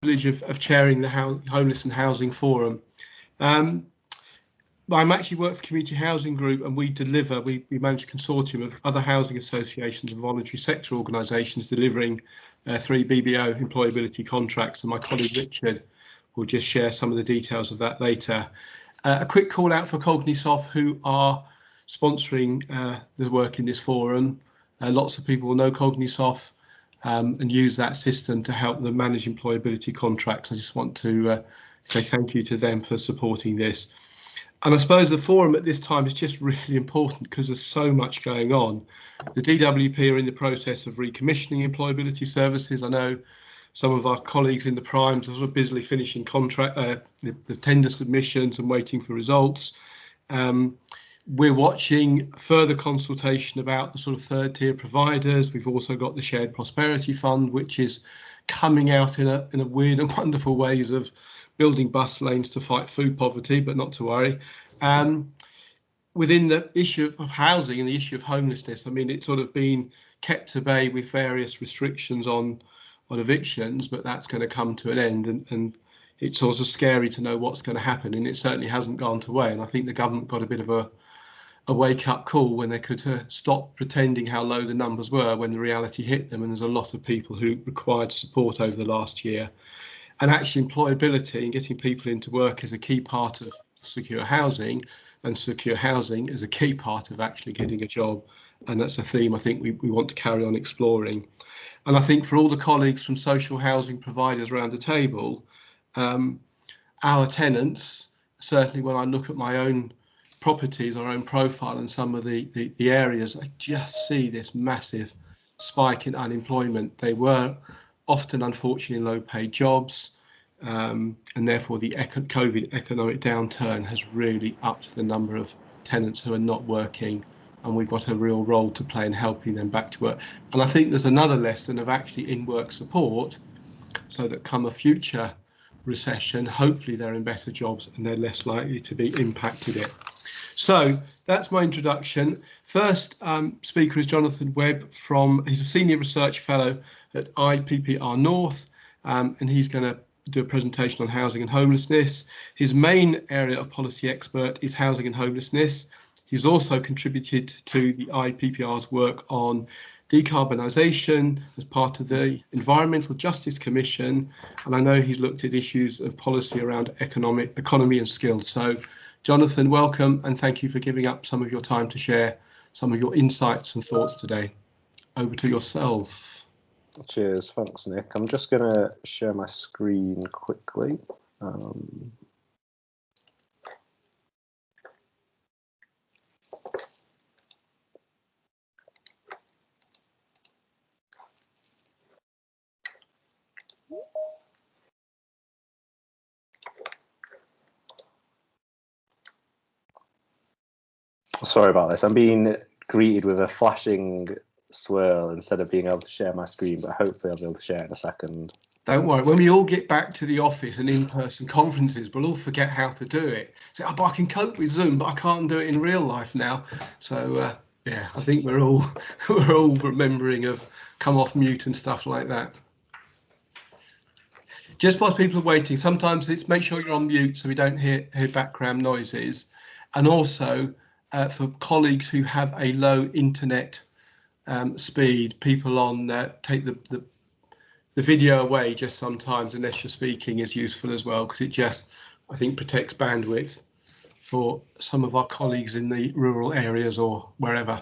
privilege of chairing the Homeless and Housing Forum. I actually work for Community Housing Group, and we manage a consortium of other housing associations and voluntary sector organisations delivering 3 BBO employability contracts, and my colleague Richard will just share some of the details of that later. A quick call out for Cognisoft, who are sponsoring the work in this forum. Lots of people will know Cognisoft and use that system to help them manage employability contracts. I just want to say thank you to them for supporting this. And I suppose the forum at this time is just really important because there's so much going on. The DWP are in the process of recommissioning employability services. I know some of our colleagues in the primes are sort of busily finishing the tender submissions and waiting for results. We're watching further consultation about the sort of third tier providers. We've also got the Shared Prosperity Fund, which is coming out in a weird and wonderful ways of building bus lanes to fight food poverty, but not to worry. Within the issue of housing and the issue of homelessness, I mean, it's sort of been kept at bay with various restrictions on evictions, but that's going to come to an end, and it's sort of scary to know what's going to happen, and it certainly hasn't gone to way. And I think the government got a bit of a wake-up call when they could stop pretending how low the numbers were when the reality hit them, and there's a lot of people who required support over the last year. And actually employability and getting people into work is a key part of secure housing, and secure housing is a key part of actually getting a job. And that's a theme I think we want to carry on exploring. And I think for all the colleagues from social housing providers around the table, our tenants, certainly when I look at my own properties, our own profile and some of the areas, I just see this massive spike in unemployment. They were often, unfortunately, low-paid jobs, and therefore the COVID economic downturn has really upped the number of tenants who are not working, and we've got a real role to play in helping them back to work. And I think there's another lesson of actually in-work support, so that come a future recession, hopefully they're in better jobs and they're less likely to be impacted it. So that's my introduction. First speaker is Jonny Webb he's a senior research fellow at IPPR North, and he's going to do a presentation on housing and homelessness. His main area of policy expert is housing and homelessness. He's also contributed to the IPPR's work on decarbonisation as part of the Environmental Justice Commission, and I know he's looked at issues of policy around economy and skills. So Jonny, welcome, and thank you for giving up some of your time to share some of your insights and thoughts today. Over to yourself. Cheers, thanks Nick. I'm just going to share my screen quickly. Sorry about this. I'm being greeted with a flashing swirl instead of being able to share my screen, but hopefully I'll be able to share in a second. Don't worry, when we all get back to the office and in-person conferences, we'll all forget how to do it. So I can cope with Zoom, but I can't do it in real life now. So yeah, I think we're all remembering of come off mute and stuff like that. Just while people are waiting, sometimes it's make sure you're on mute so we don't hear background noises. And also for colleagues who have a low internet speed, people on take the video away just sometimes, unless you're speaking, is useful as well, because it just, I think, protects bandwidth for some of our colleagues in the rural areas or wherever.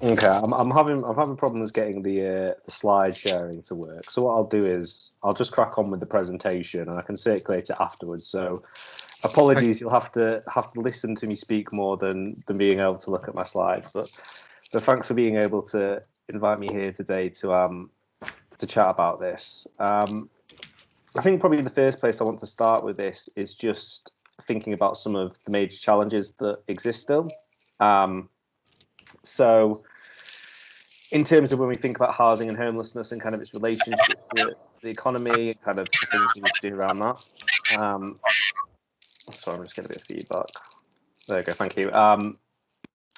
Okay, I'm having problems getting the slide sharing to work. So what I'll do is I'll just crack on with the presentation, and I can circulate it afterwards. So apologies, you'll have to listen to me speak more than being able to look at my slides. But thanks for being able to invite me here today to chat about this. I think probably the first place I want to start with this is just thinking about some of the major challenges that exist still. So in terms of when we think about housing and homelessness and kind of its relationship to the economy, kind of the things we need to do around that. Sorry, I'm just getting a bit of feedback. There you go. Thank you.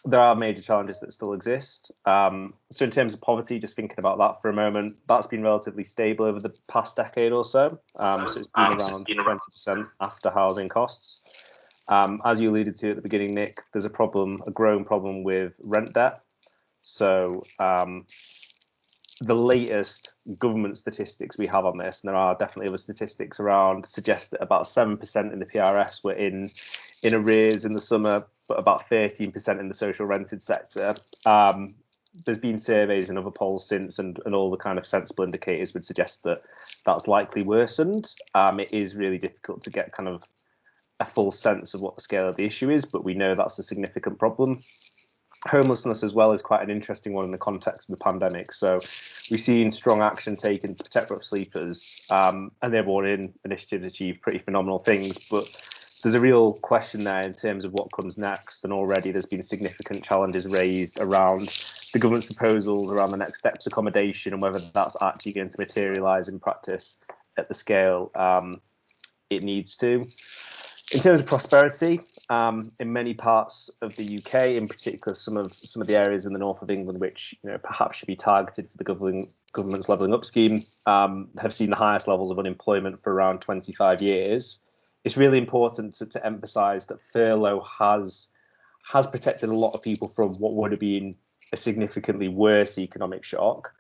There are major challenges that still exist. So in terms of poverty, just thinking about that for a moment, that's been relatively stable over the past decade or so. So it's been around 20% after housing costs. As you alluded to at the beginning, Nick, there's a growing problem with rent debt. So the latest government statistics we have on this, and there are definitely other statistics around, suggest that about 7% in the PRS were in arrears in the summer, but about 13% in the social rented sector. There's been surveys and other polls since, and all the kind of sensible indicators would suggest that that's likely worsened. It is really difficult to get kind of a full sense of what the scale of the issue is, but we know that's a significant problem. Homelessness as well is quite an interesting one in the context of the pandemic. So we've seen strong action taken to protect rough sleepers, and they've all in initiatives achieved pretty phenomenal things. But there's a real question there in terms of what comes next. And already there's been significant challenges raised around the government's proposals around the next steps accommodation and whether that's actually going to materialise in practice at the scale it needs to. In terms of prosperity, in many parts of the UK, in particular some of the areas in the north of England, which perhaps should be targeted for the government's levelling up scheme, have seen the highest levels of unemployment for around 25 years. It's really important to emphasise that furlough has protected a lot of people from what would have been a significantly worse economic shock.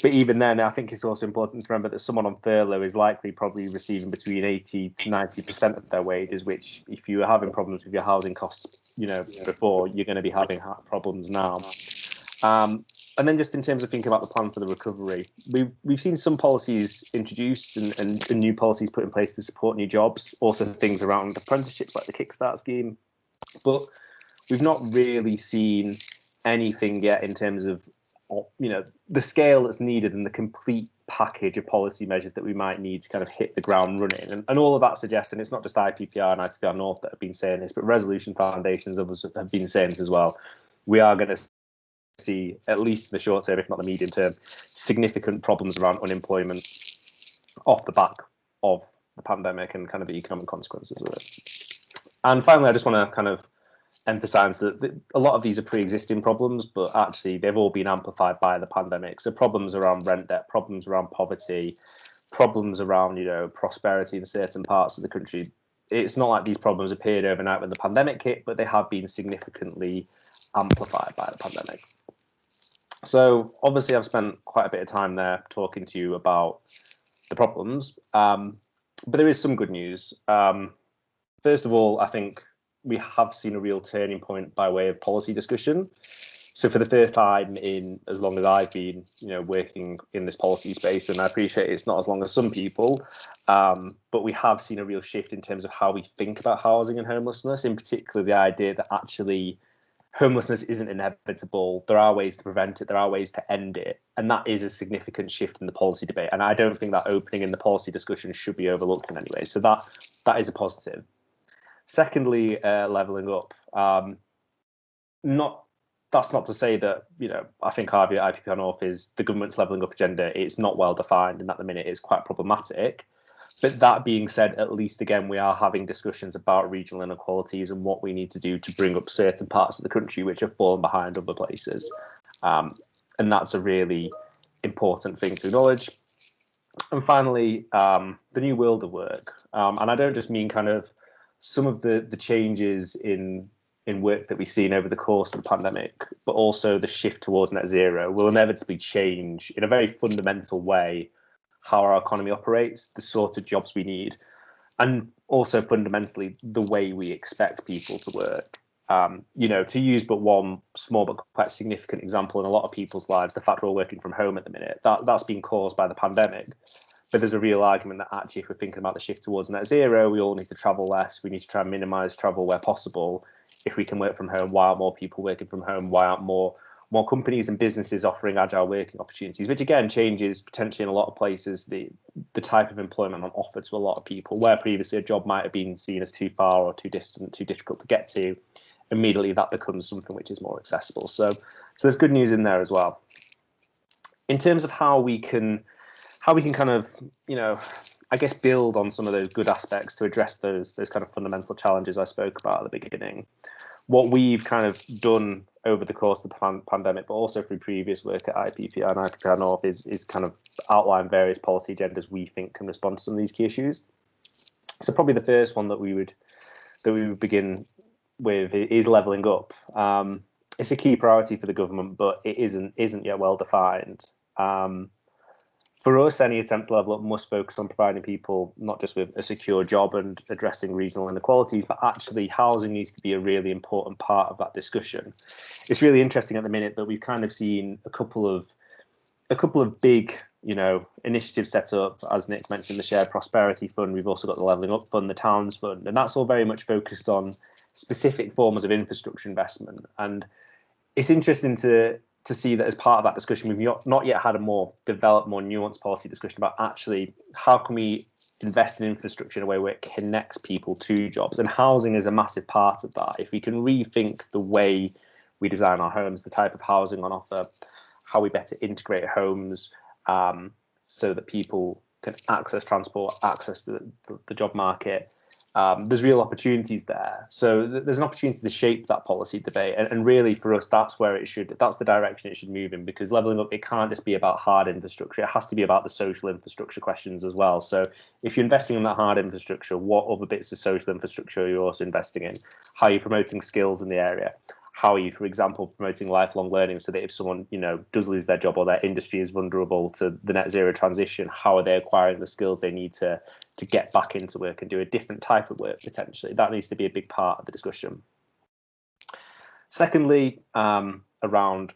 But even then, I think it's also important to remember that someone on furlough is likely probably receiving between 80 to 90% of their wages, which if you were having problems with your housing costs, before, you're going to be having problems now. And then just in terms of thinking about the plan for the recovery, we've seen some policies introduced and new policies put in place to support new jobs, also things around apprenticeships like the Kickstart scheme. But we've not really seen anything yet in terms of the scale that's needed and the complete package of policy measures that we might need to kind of hit the ground running. And all of that suggests, and it's not just IPPR and IPPR North that have been saying this, but Resolution Foundations, others have been saying this as well. We are going to see, at least in the short term, if not the medium term, significant problems around unemployment off the back of the pandemic and kind of the economic consequences of it. And finally, I just want to kind of emphasize that a lot of these are pre-existing problems, but actually they've all been amplified by the pandemic. So problems around rent debt, problems around poverty, problems around prosperity in certain parts of the country. It's not like these problems appeared overnight when the pandemic hit, but they have been significantly amplified by the pandemic. So obviously I've spent quite a bit of time there talking to you about the problems, but there is some good news. First of all, I think we have seen a real turning point by way of policy discussion. So for the first time in as long as I've been, working in this policy space, and I appreciate it's not as long as some people, but we have seen a real shift in terms of how we think about housing and homelessness, in particular the idea that actually homelessness isn't inevitable. There are ways to prevent it. There are ways to end it. And that is a significant shift in the policy debate. And I don't think that opening in the policy discussion should be overlooked in any way. So that is a positive. Secondly, levelling up. That's not to say that, I think our view at IPPR North is the government's levelling up agenda. It's not well defined, and at the minute it's quite problematic. But that being said, at least again, we are having discussions about regional inequalities and what we need to do to bring up certain parts of the country which have fallen behind other places. And that's a really important thing to acknowledge. And finally, the new world of work. And I don't just mean kind of some of the changes in work that we've seen over the course of the pandemic, but also the shift towards net zero will inevitably change in a very fundamental way how our economy operates, the sort of jobs we need, and also fundamentally the way we expect people to work. To use but one small but quite significant example in a lot of people's lives, the fact we're all working from home at the minute, that's been caused by the pandemic. But there's a real argument that actually, if we're thinking about the shift towards net zero, we all need to travel less. We need to try and minimise travel where possible. If we can work from home, why aren't more people working from home? Why aren't more companies and businesses offering agile working opportunities? Which again changes potentially in a lot of places the type of employment on offer to a lot of people. Where previously a job might have been seen as too far or too distant, too difficult to get to, immediately that becomes something which is more accessible. So there's good news in there as well. In terms of how we can kind of, I guess, build on some of those good aspects to address those kind of fundamental challenges I spoke about at the beginning. What we've kind of done over the course of the pandemic, but also through previous work at IPPR and IPPR North, is kind of outline various policy agendas we think can respond to some of these key issues. So probably the first one that we would begin with is levelling up. It's a key priority for the government, but it isn't yet well defined. For us, any attempt to level up must focus on providing people not just with a secure job and addressing regional inequalities, but actually housing needs to be a really important part of that discussion. It's really interesting at the minute that we've kind of seen a couple of big, initiatives set up. As Nick mentioned, the Shared Prosperity Fund. We've also got the Levelling Up Fund, the Towns Fund, and that's all very much focused on specific forms of infrastructure investment. And it's interesting to see that as part of that discussion, we've not yet had a more developed, more nuanced policy discussion about actually how can we invest in infrastructure in a way where it connects people to jobs, and housing is a massive part of that. If we can rethink the way we design our homes, the type of housing on offer, how we better integrate homes so that people can access transport, access the job market, there's real opportunities there. So there's an opportunity to shape that policy debate, and really for us, that's the direction it should move in, because levelling up, it can't just be about hard infrastructure. It has to be about the social infrastructure questions as well. So if you're investing in that hard infrastructure, what other bits of social infrastructure are you also investing in? How are you promoting skills in the area? How are you, for example, promoting lifelong learning, so that if someone does lose their job or their industry is vulnerable to the net zero transition, how are they acquiring the skills they need to get back into work and do a different type of work potentially? That needs to be a big part of the discussion. Secondly, around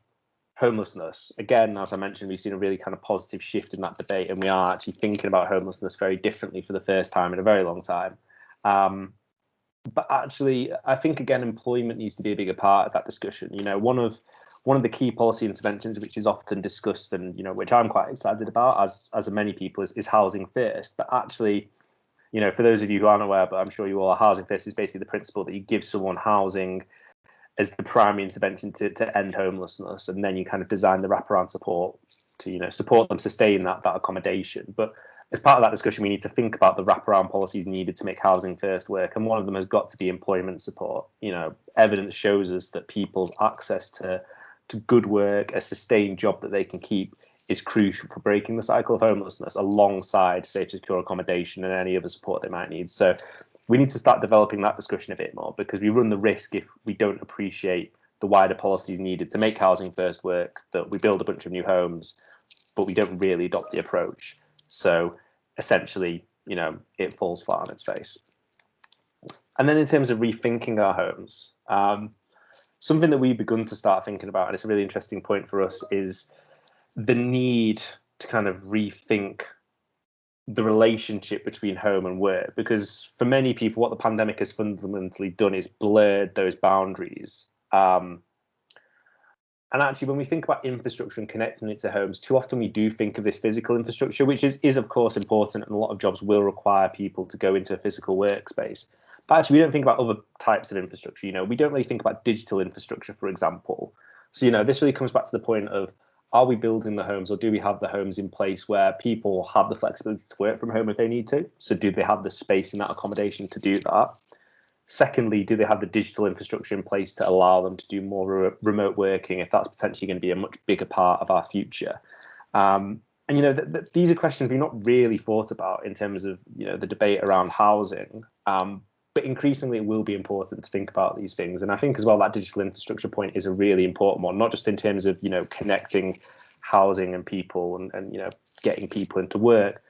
homelessness. Again, as I mentioned, we've seen a really kind of positive shift in that debate, and we are actually thinking about homelessness very differently for the first time in a very long time. But actually, I think, again, employment needs to be a bigger part of that discussion. One of the key policy interventions, which is often discussed and, which I'm quite excited about, as are many people, is housing first. But actually, for those of you who aren't aware, but I'm sure you all are, housing first is basically the principle that you give someone housing as the primary intervention to end homelessness. And then you kind of design the wraparound support to, support them sustain that accommodation. But as part of that discussion, we need to think about the wraparound policies needed to make housing first work. And one of them has got to be employment support. Evidence shows us that people's access to good work, a sustained job that they can keep, is crucial for breaking the cycle of homelessness, alongside safe, secure accommodation and any other support they might need. So we need to start developing that discussion a bit more, because we run the risk, if we don't appreciate the wider policies needed to make housing first work, that we build a bunch of new homes, but we don't really adopt the approach. So essentially, it falls flat on its face. And then in terms of rethinking our homes, something that we've begun to start thinking about, and it's a really interesting point for us, is the need to kind of rethink the relationship between home and work. Because for many people, what the pandemic has fundamentally done is blurred those boundaries. And actually, when we think about infrastructure and connecting it to homes, too often we do think of this physical infrastructure, which is of course important, and a lot of jobs will require people to go into a physical workspace. But actually, we don't think about other types of infrastructure. We don't really think about digital infrastructure, for example. So, this really comes back to the point of, are we building the homes, or do we have the homes in place where people have the flexibility to work from home if they need to? So do they have the space in that accommodation to do that? Secondly, do they have the digital infrastructure in place to allow them to do more remote working, if that's potentially going to be a much bigger part of our future? And these are questions we've not really thought about in terms of the debate around housing. But increasingly, it will be important to think about these things. And I think as well, that digital infrastructure point is a really important one, not just in terms of connecting housing and people and getting people into work,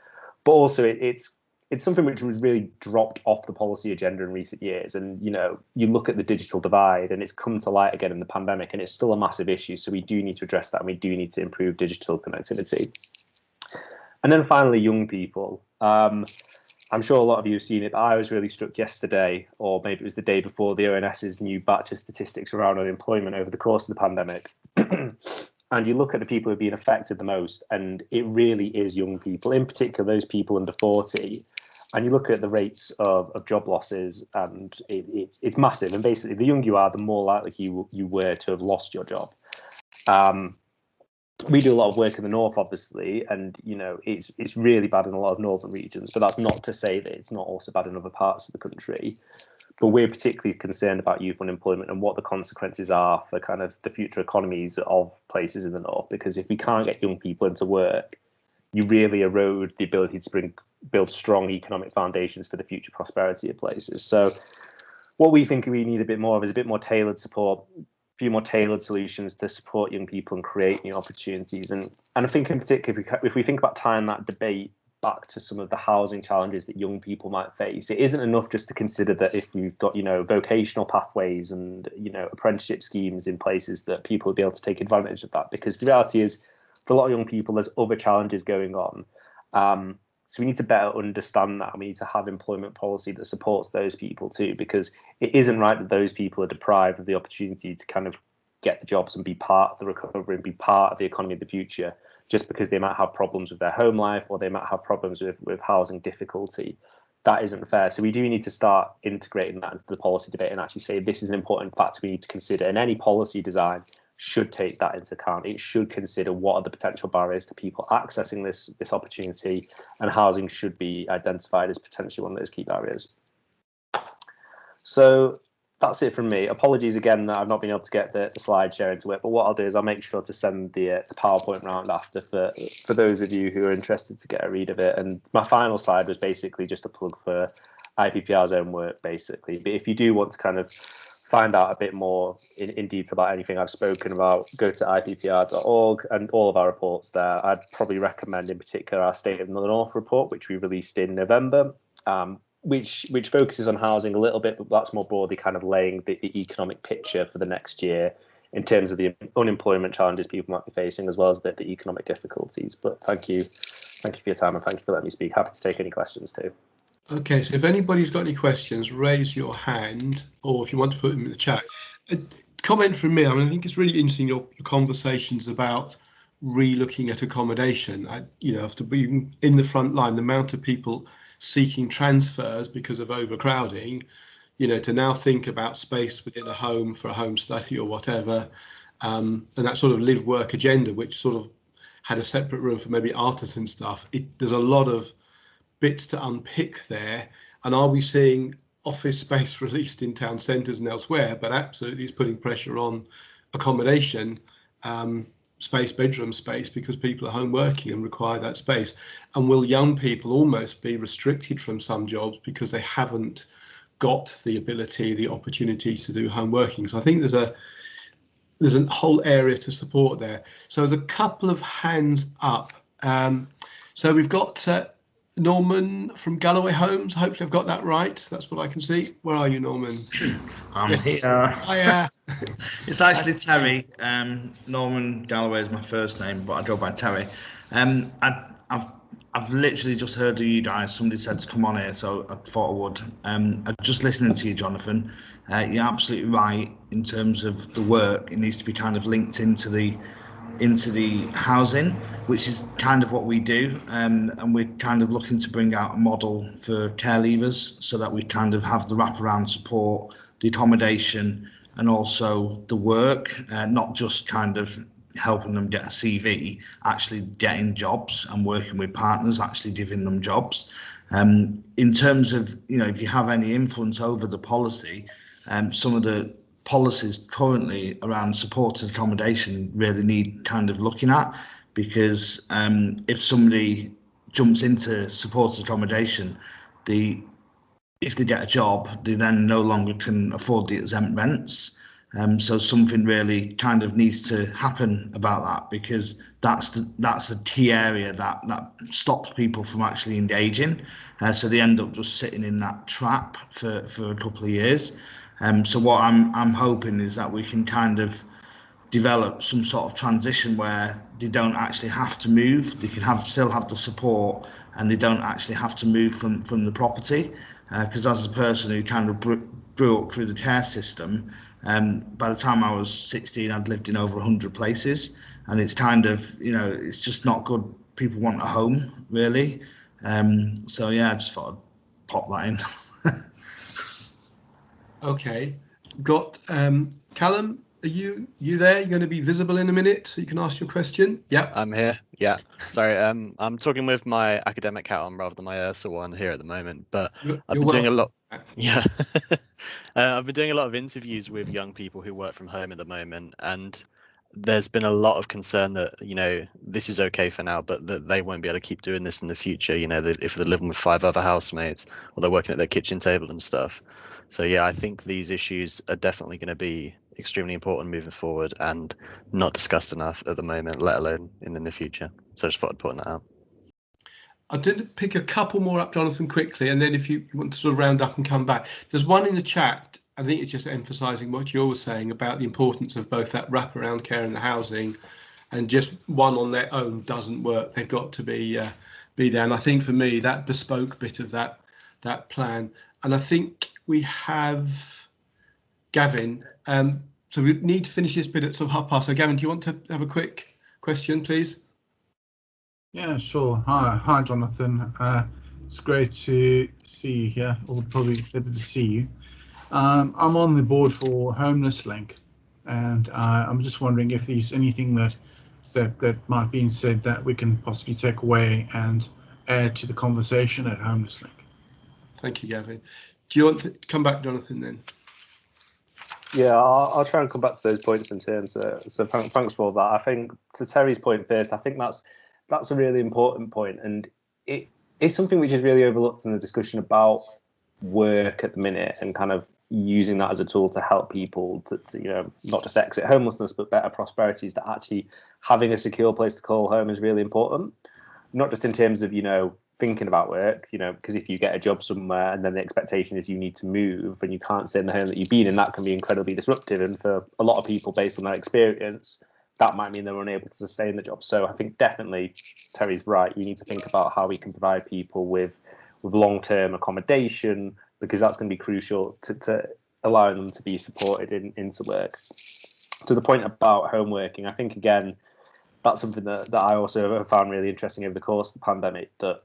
but also it's something which was really dropped off the policy agenda in recent years. And, you look at the digital divide, and it's come to light again in the pandemic, and it's still a massive issue. So we do need to address that, and we do need to improve digital connectivity. And then finally, young people. I'm sure a lot of you have seen it, but I was really struck yesterday, or maybe it was the day before, the ONS's new batch of statistics around unemployment over the course of the pandemic. And you look at the people who are being affected the most, and it really is young people, in particular those people under 40. And you look at the rates of job losses, and it's massive. And basically, the younger you are, the more likely you were to have lost your job. we do a lot of work in the north, obviously, and it's really bad in a lot of northern regions. But that's not to say that it's not also bad in other parts of the country. But we're particularly concerned about youth unemployment and what the consequences are for kind of the future economies of places in the north. Because if we can't get young people into work, you really erode the ability to build strong economic foundations for the future prosperity of places. So what we think we need a bit more of is a bit more tailored support, a few more tailored solutions to support young people and create new opportunities. And I think in particular, if we think about tying that debate back to some of the housing challenges that young people might face, it isn't enough just to consider that if we've got, vocational pathways and, apprenticeship schemes in places that people will be able to take advantage of that. Because the reality is, for a lot of young people, there's other challenges going on. So we need to better understand that. We need to have employment policy that supports those people too, because it isn't right that those people are deprived of the opportunity to kind of get the jobs and be part of the recovery and be part of the economy of the future, just because they might have problems with their home life or they might have problems with housing difficulty. That isn't fair. So we do need to start integrating that into the policy debate and actually say this is an important factor we need to consider. And any policy design should take that into account. It should consider what are the potential barriers to people accessing this opportunity, and housing should be identified as potentially one of those key barriers. So that's it from me. Apologies again that I've not been able to get the slide share into it, but what I'll do is I'll make sure to send the PowerPoint round after for those of you who are interested to get a read of it. And my final slide was basically just a plug for IPPR's own work, basically. But if you do want to kind of find out a bit more in detail about anything I've spoken about, go to IPPR.org and all of our reports there. I'd probably recommend in particular our State of the North report, which we released in November, which focuses on housing a little bit, but that's more broadly kind of laying the economic picture for the next year in terms of the unemployment challenges people might be facing, as well as the economic difficulties. But thank you for your time, and thank you for letting me speak. Happy to take any questions too. Okay, so if anybody's got any questions, raise your hand, or if you want to put them in the chat. A comment from me, I think it's really interesting your conversations about re-looking at accommodation. After being in the front line, the amount of people seeking transfers because of overcrowding, to now think about space within a home for a home study or whatever, and that sort of live-work agenda, which sort of had a separate room for maybe artisan stuff. There's a lot of bits to unpick there, and are we seeing office space released in town centres and elsewhere, but absolutely it's putting pressure on accommodation space, bedroom space, because people are home working and require that space. And will young people almost be restricted from some jobs because they haven't got the ability, the opportunities to do home working? So I think there's a whole area to support there. So there's a couple of hands up. So we've got Norman from Galloway Homes. Hopefully I've got that right. That's what I can see. Where are you, Norman? I'm Yes. here. Hiya. It's actually Terry. Norman Galloway is my first name, but I go by Terry. I've literally just heard of you guys. Somebody said to come on here, so I thought I would. I'm just listening to you, Jonathan. You're absolutely right in terms of the work. It needs to be kind of linked into the housing, which is kind of what we do, and we're kind of looking to bring out a model for care leavers so that we kind of have the wraparound support, the accommodation, and also the work, not just kind of helping them get a CV, actually getting jobs and working with partners, actually giving them jobs. In terms of, if you have any influence over the policy, some of the policies currently around supported accommodation really need kind of looking at, because if somebody jumps into supported accommodation, if they get a job, they then no longer can afford the exempt rents. So something really kind of needs to happen about that, because that's a key area that stops people from actually engaging. So they end up just sitting in that trap for a couple of years. So what I'm hoping is that we can kind of develop some sort of transition where they don't actually have to move. They can still have the support, and they don't actually have to move from the property. Because as a person who kind of grew up through the care system, by the time I was 16, I'd lived in over 100 places, and it's kind of, it's just not good. People want a home, really. So yeah, I just thought I'd pop that in. Okay, got Callum are you there? You're going to be visible in a minute, so you can ask your question. Yeah. I'm here. Yeah. Sorry. I'm talking with my academic hat on rather than my ERSA one here at the moment. But I've been doing a lot. Yeah. I've been doing a lot of interviews with young people who work from home at the moment, and there's been a lot of concern that, you know, this is okay for now, but that they won't be able to keep doing this in the future. You know, that if they're living with 5 other housemates or they're working at their kitchen table and stuff. So yeah, I think these issues are definitely going to be extremely important moving forward and not discussed enough at the moment, let alone in the near future. So I just thought I'd point that out. I did pick a couple more up, Jonathan, quickly, and then if you want to sort of round up and come back. There's one in the chat. I think it's just emphasising what you were saying about the importance of both that wraparound care and the housing, and just one on their own doesn't work. They've got to be there. And I think for me, that bespoke bit of that plan. And I think we have Gavin. So we need to finish this bit at sort of 1:30. So Gavin, do you want to have a quick question, please? Yeah, sure. Hi, Jonathan. It's great to see you here, or probably better to see you. I'm on the board for Homeless Link, and I'm just wondering if there's anything that might be said that we can possibly take away and add to the conversation at Homeless Link. Thank you, Gavin. Do you want to come back, Jonathan, then? Yeah, I'll try and come back to those points in turn. So thanks for all that. I think to Terry's point first, I think that's a really important point, and it is something which is really overlooked in the discussion about work at the minute, and kind of using that as a tool to help people to you know, not just exit homelessness but better prosperities. That actually having a secure place to call home is really important, not just in terms of, you know, thinking about work, you know, because if you get a job somewhere and then the expectation is you need to move and you can't stay in the home that you've been in, that can be incredibly disruptive. And for a lot of people, based on their experience, that might mean they're unable to sustain the job. So I think definitely Terry's right. You need to think about how we can provide people with long-term accommodation, because that's going to be crucial to allowing them to be supported into work. To the point about home working, I think, again, that's something that I also found really interesting over the course of the pandemic, that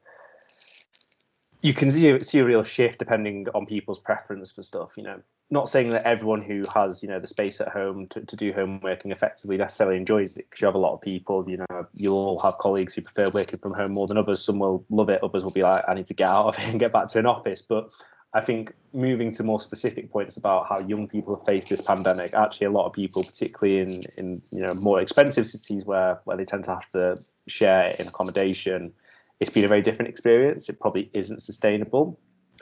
you can see a real shift depending on people's preference for stuff. You know, not saying that everyone who has, you know, the space at home to do home working effectively necessarily enjoys it, because you have a lot of people, you know, you'll all have colleagues who prefer working from home more than others. Some will love it, others will be like, I need to get out of it and get back to an office. But I think moving to more specific points about how young people have faced this pandemic, actually a lot of people, particularly in you know, more expensive cities where they tend to have to share in accommodation, it's been a very different experience. It probably isn't sustainable.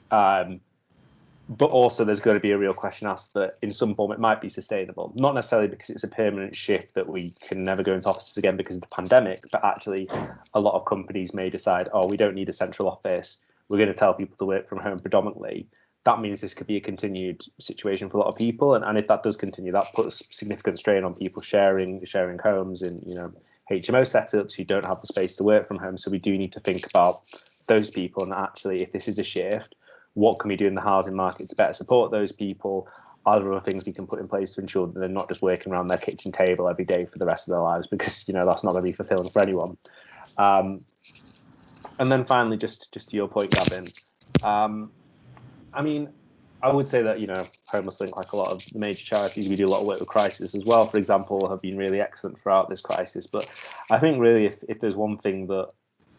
But also there's going to be a real question asked that in some form it might be sustainable, not necessarily because it's a permanent shift that we can never go into offices again because of the pandemic, but actually a lot of companies may decide, oh, we don't need a central office, we're going to tell people to work from home predominantly. That means this could be a continued situation for a lot of people, and if that does continue, that puts significant strain on people sharing homes in, you know, HMO setups who don't have the space to work from home. So we do need to think about those people, and actually, if this is a shift, what can we do in the housing market to better support those people? Are there other things we can put in place to ensure that they're not just working around their kitchen table every day for the rest of their lives, because, you know, that's not going to be fulfilling for anyone. And then finally, just to your point, Gavin, I mean, I would say that, you know, Homeless Link, like a lot of the major charities, we do a lot of work with crisis as well, for example, have been really excellent throughout this crisis. But I think really if there's one thing that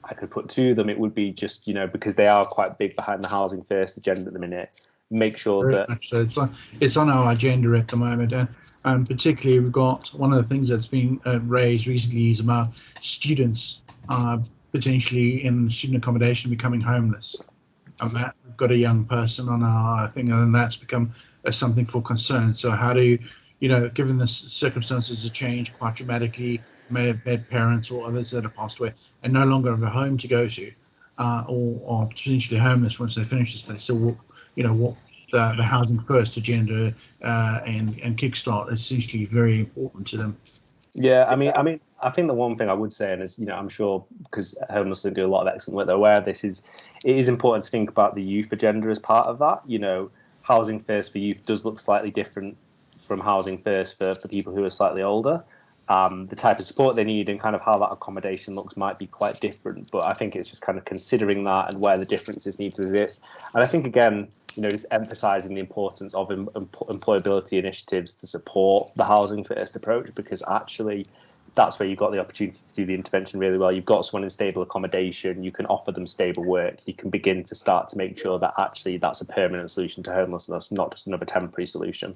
I could put to them, it would be just, you know, because they are quite big behind the housing first agenda at the minute, make sure Very that... much so. It's on our agenda at the moment. And particularly we've got one of the things that's been raised recently is about students potentially in student accommodation becoming homeless. And that we've got a young person on our thing, and that's become something for concern. So how do you know, given the circumstances have changed quite dramatically, may have had parents or others that have passed away and no longer have a home to go to, or potentially homeless once they finish this. So, you know, what the housing first agenda and Kickstart is essentially very important to them. Yeah, I mean, I think the one thing I would say, and is, you know, I'm sure because Homeless Link do a lot of excellent work, they're aware of this, it is important to think about the youth agenda as part of that. You know, housing first for youth does look slightly different from housing first for people who are slightly older. The type of support they need and kind of how that accommodation looks might be quite different. But I think it's just kind of considering that and where the differences need to exist. And I think, again, just emphasising the importance of employability initiatives to support the housing first approach, because actually that's where you've got the opportunity to do the intervention really well. You've got someone in stable accommodation, you can offer them stable work, you can begin to start to make sure that actually that's a permanent solution to homelessness, not just another temporary solution.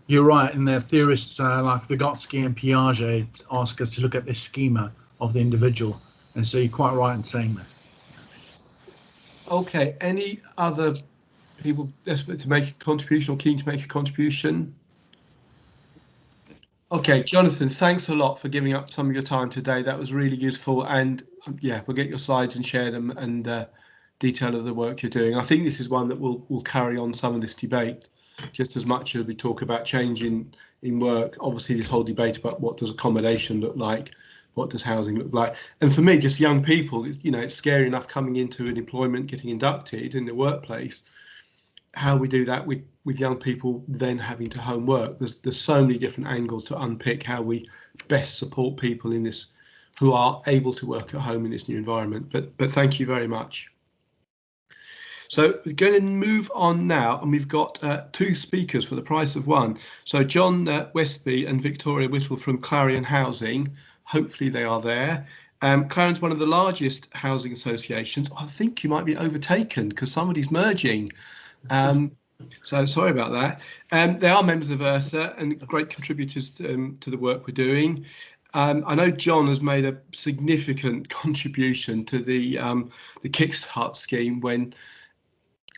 You're right, and the theorists like Vygotsky and Piaget ask us to look at the schema of the individual, and so you're quite right in saying that. Okay, any other people desperate to make a contribution or keen to make a contribution? Okay, Jonathan, thanks a lot for giving up some of your time today. That was really useful, and yeah, we'll get your slides and share them and detail of the work you're doing. I think this is one that will carry on some of this debate, just as much as we talk about change in work. Obviously, this whole debate about what does accommodation look like, what does housing look like, and for me, just young people, it's scary enough coming into an employment, getting inducted in the workplace. How we do that with young people then having to home work. There's so many different angles to unpick how we best support people in this who are able to work at home in this new environment. But thank you very much. So we're going to move on now, and we've got two speakers for the price of one. So John Westby and Victoria Whittle from Clarion Housing. Hopefully they are there. Clarion's one of the largest housing associations. I think you might be overtaken because somebody's merging. So sorry about that. They are members of ERSA and great contributors to the work we're doing. I know John has made a significant contribution to the Kickstart scheme when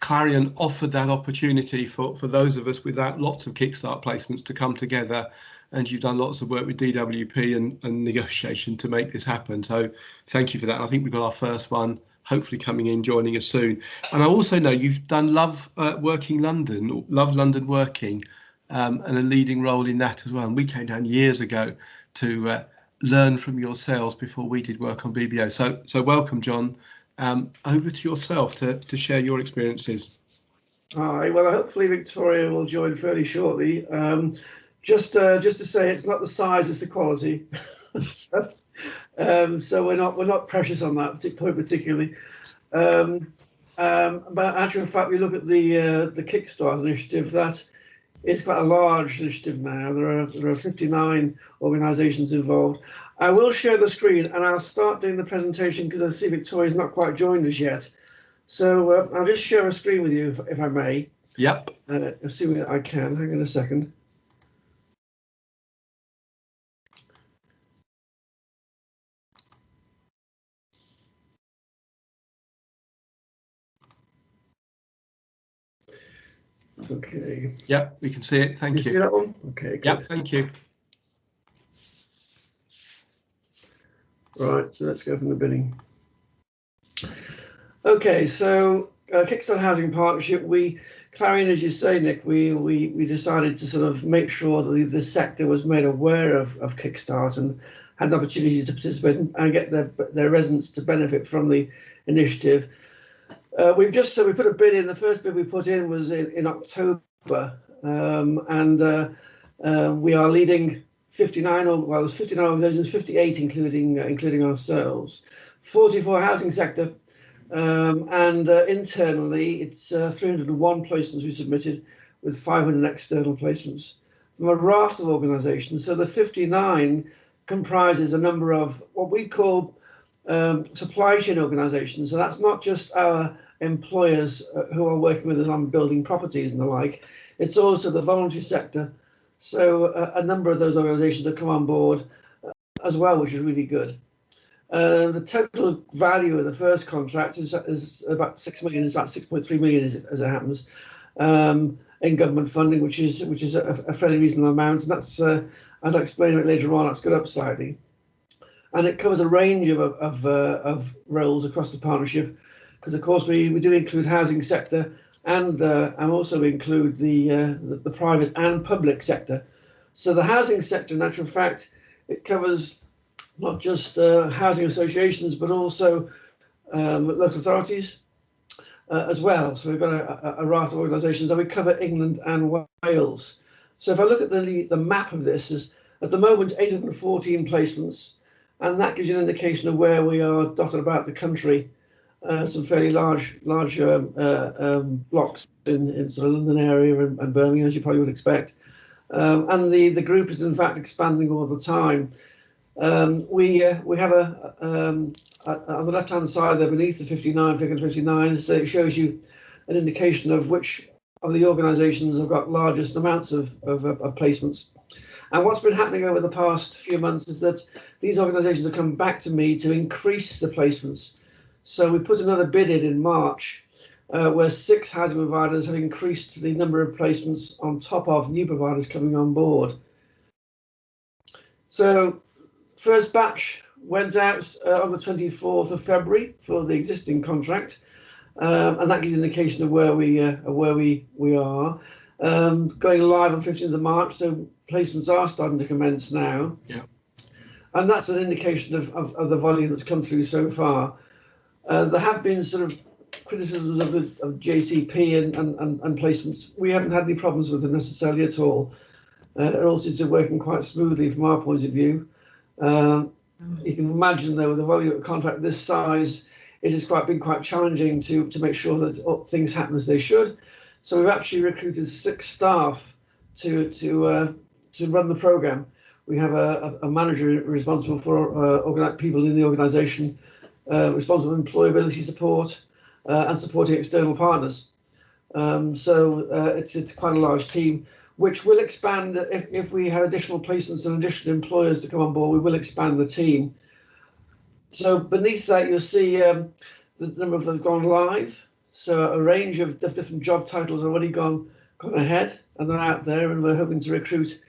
Clarion offered that opportunity for those of us without lots of Kickstart placements to come together, and you've done lots of work with DWP and negotiation to make this happen. So thank you for that. I think we've got our first one hopefully coming in, joining us soon. And I also know you've done Love Working London, or Love London Working, and a leading role in that as well. And we came down years ago to learn from yourselves before we did work on BBO. So welcome, John. Over to yourself to share your experiences. Hi, well, hopefully Victoria will join fairly shortly. Just to say, it's not the size, it's the quality. So we're not precious on that particularly. But actually, in fact, we look at the Kickstart initiative. That is quite a large initiative now. There are 59 organisations involved. I will share the screen and I'll start doing the presentation because I see Victoria's not quite joined us yet. So I'll just share a screen with you if I may. Yep. Assuming I can. Hang on a second. Okay. Yep, we can see it. Thank you. See that one? Okay. Good. Yep, thank you. Right, so let's go from the beginning. Okay, so Kickstart Housing Partnership, Clarion, as you say, Nick, we decided to sort of make sure that the sector was made aware of Kickstart and had an opportunity to participate and get their residents to benefit from the initiative. We put a bid in. The first bid we put in was in October, and we are leading 59, well, there's 59 organisations, 58 including ourselves, 44 housing sector, and internally it's 301 placements we submitted with 500 external placements from a raft of organisations. So the 59 comprises a number of what we call supply chain organisations. So that's not just our employers who are working with us on building properties and the like. It's also the voluntary sector. So a number of those organisations have come on board as well, which is really good. The total value of the first contract is about 6 million. It's about 6.3 million as it happens in government funding, which is a fairly reasonable amount. And that's as I'll explain it later on. That's got up slightly, and it covers a range of roles across the partnership. Because of course we do include housing sector and also include the private and public sector. So the housing sector, in actual fact, it covers not just housing associations but also local authorities as well. So we've got a raft of organisations, and we cover England and Wales. So if I look at the map of this, is at the moment 814 placements, and that gives you an indication of where we are dotted about the country. some fairly large blocks in sort of London area and Birmingham, as you probably would expect. And the group is in fact expanding all the time. We have on the left hand side there beneath the 59 figure 59, so it shows you an indication of which of the organisations have got largest amounts of placements. And what's been happening over the past few months is that these organisations have come back to me to increase the placements. So we put another bid in March, where 6 housing providers have increased the number of placements on top of new providers coming on board. So first batch went out on the 24th of February for the existing contract, and that gives an indication of where we are. Going live on 15th of March, so placements are starting to commence now. Yeah. And that's an indication of the volume that's come through so far. There have been sort of criticisms of JCP and placements. We haven't had any problems with them necessarily at all. It all seems to be working quite smoothly from our point of view. You can imagine, though, with a volume of contract this size, it has been quite challenging to make sure that things happen as they should. So we've actually recruited 6 staff to run the program. We have a manager responsible for people in the organisation, responsible for employability support and supporting external partners. So it's quite a large team, which will expand if we have additional placements and additional employers to come on board. We will expand the team. So beneath that, you'll see the number of them have gone live. So a range of different job titles have already gone ahead, and they're out there, and we're hoping to recruit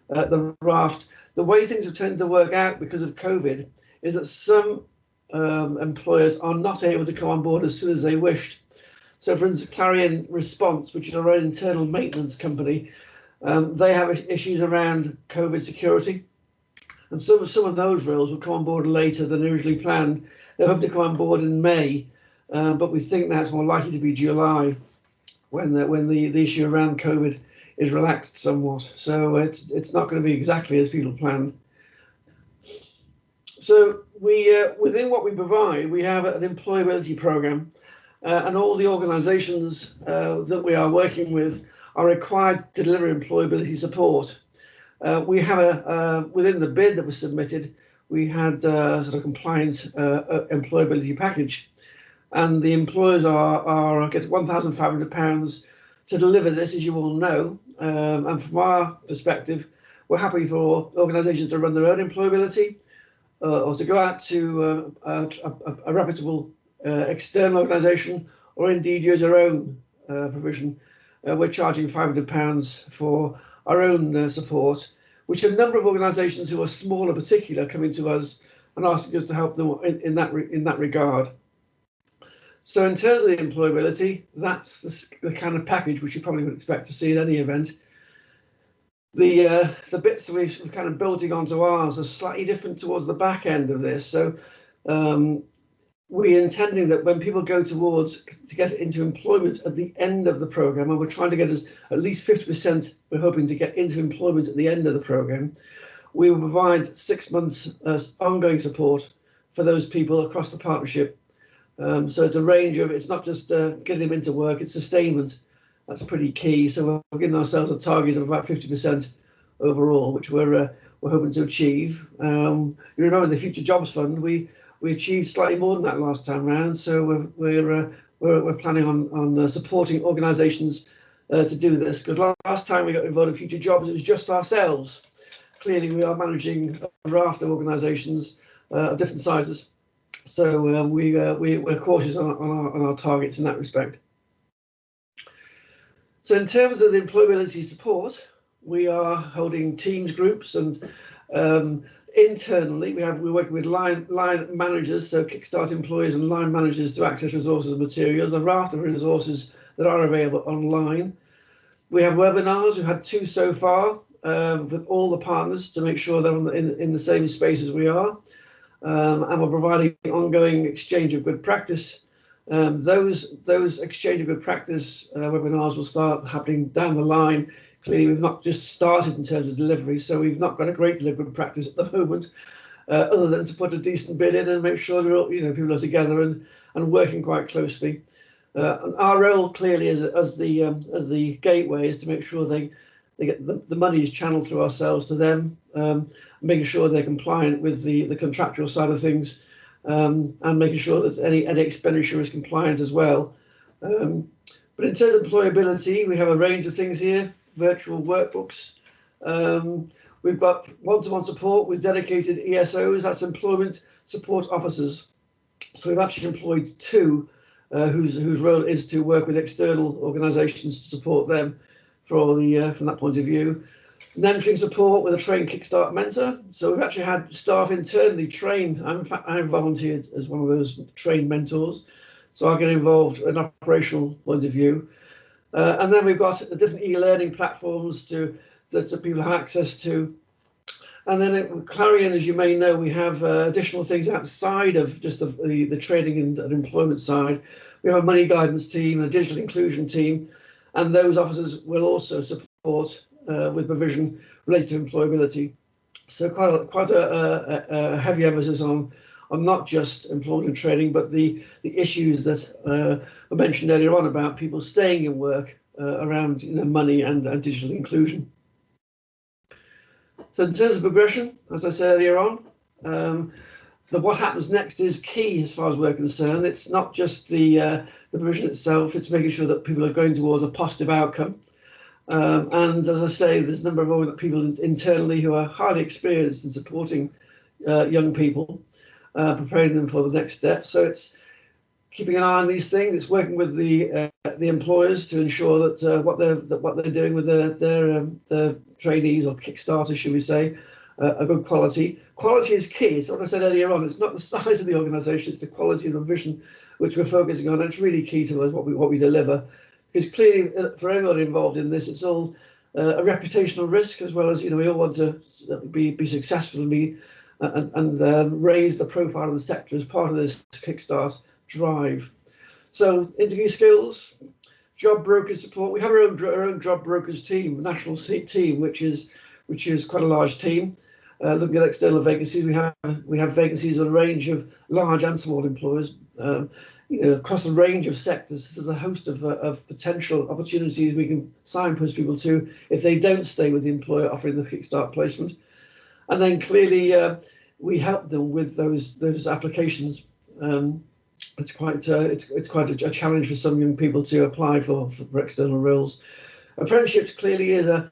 the raft. The way things have tended to work out because of COVID is that some employers are not able to come on board as soon as they wished. So, for instance, Clarion Response, which is our own internal maintenance company, they have issues around COVID security. And some of those roles will come on board later than originally planned. They hope to come on board in May, but we think now it's more likely to be July when the issue around COVID is relaxed somewhat. So it's not going to be exactly as people planned. So we within what we provide, we have an employability program, and all the organisations that we are working with are required to deliver employability support. We have within the bid that was submitted, we had sort of compliant employability package, and the employers are get £1,500 to deliver this, as you all know. And from our perspective, we're happy for organisations to run their own employability, or to go out to a reputable external organisation, or indeed use our own provision. We're charging £500 for our own support, which a number of organisations who are small in particular coming to us and asking us to help them in that regard. So in terms of the employability, that's the kind of package which you probably would expect to see in any event. The bits that we're kind of building onto ours are slightly different towards the back end of this. So we're intending that when people go to get into employment at the end of the programme, and we're trying to get at least 50%, we're hoping to get into employment at the end of the programme, we will provide 6 months ongoing support for those people across the partnership. So it's a range of, it's not just getting them into work, it's sustainment. That's pretty key. So we're giving ourselves a target of about 50% overall, which we're hoping to achieve. You remember the Future Jobs Fund, we achieved slightly more than that last time round. So we're planning on supporting organisations to do this, because last time we got involved in Future Jobs, it was just ourselves. Clearly, we are managing a raft of organisations of different sizes. So we're cautious on our targets in that respect. So in terms of the employability support, we are holding teams groups, and internally we're working with line managers, so Kickstart employees and line managers to access resources and materials, a raft of resources that are available online. We have webinars. We've had 2 so far with all the partners to make sure they're in the same space as we are. And we're providing ongoing exchange of good practice. Those exchange of good practice webinars will start happening down the line. Clearly, we've not just started in terms of delivery, so we've not got a great deal of good practice at the moment, other than to put a decent bid in and make sure that people are together and and working quite closely. And our role clearly as the gateway is to make sure they get the money is channeled through ourselves to them, making sure they're compliant with the contractual side of things, and making sure that any expenditure is compliant as well. But in terms of employability, we have a range of things here, virtual workbooks. We've got one-to-one support with dedicated ESOs, that's employment support officers. So we've actually employed 2 whose role is to work with external organisations to support them from that point of view. Mentoring support with a trained Kickstart mentor. So we've actually had staff internally trained. In fact, I'm volunteered as one of those trained mentors. So I get involved in an operational point of view. And then we've got different e-learning platforms that people have access to. And then at Clarion, as you may know, we have additional things outside of just the training and employment side. We have a money guidance team, a digital inclusion team, and those officers will also support with provision related to employability. So quite a heavy emphasis on not just employment and training, but the issues that were mentioned earlier on about people staying in work around money and digital inclusion. So in terms of progression, as I said earlier on, what happens next is key as far as we're concerned. It's not just the provision itself, it's making sure that people are going towards a positive outcome. And as I say, there's a number of people internally who are highly experienced in supporting young people, preparing them for the next step. So it's keeping an eye on these things. It's working with the employers to ensure that what they're doing with their trainees or Kickstarters, should we say, a good quality. Quality is key. It's what I said earlier on. It's not the size of the organisation; it's the quality of the vision which we're focusing on. And it's really key to us what we deliver. Because clearly, for everyone involved in this, it's all a reputational risk as well as we all want to be successful and raise the profile of the sector as part of this Kickstart drive. So interview skills, job broker support. We have our own job brokers team, national team, which is quite a large team. Looking at external vacancies, we have vacancies on a range of large and small employers. Across a range of sectors. There's a host of potential opportunities we can signpost people to if they don't stay with the employer offering the Kickstart placement. And then clearly we help them with those applications. It's quite a challenge for some young people to apply for external roles. Apprenticeships clearly is a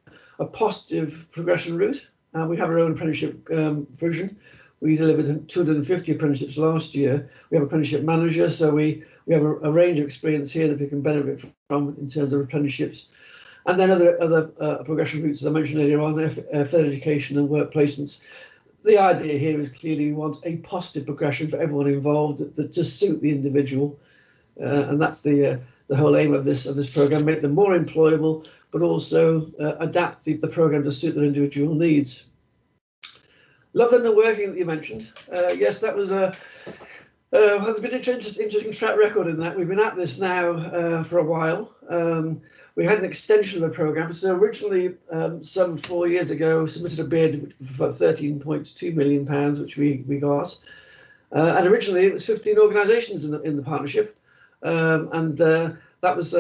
positive progression route. We have our own apprenticeship provision. We delivered 250 apprenticeships last year. We have an apprenticeship manager, so we have a range of experience here that we can benefit from in terms of apprenticeships. And then other progression routes, as I mentioned earlier on, further education and work placements. The idea here is clearly we want a positive progression for everyone involved that to suit the individual, and that's the whole aim of this program: make them more employable, but also adapt the program to suit their individual needs. Love and the working that you mentioned. Yes, that was there's been an interesting track record in that. We've been at this now for a while. We had an extension of the programme. So originally, some 4 years ago, submitted a bid for £13.2 million, which we got. And originally, it was 15 organisations in the partnership. And that was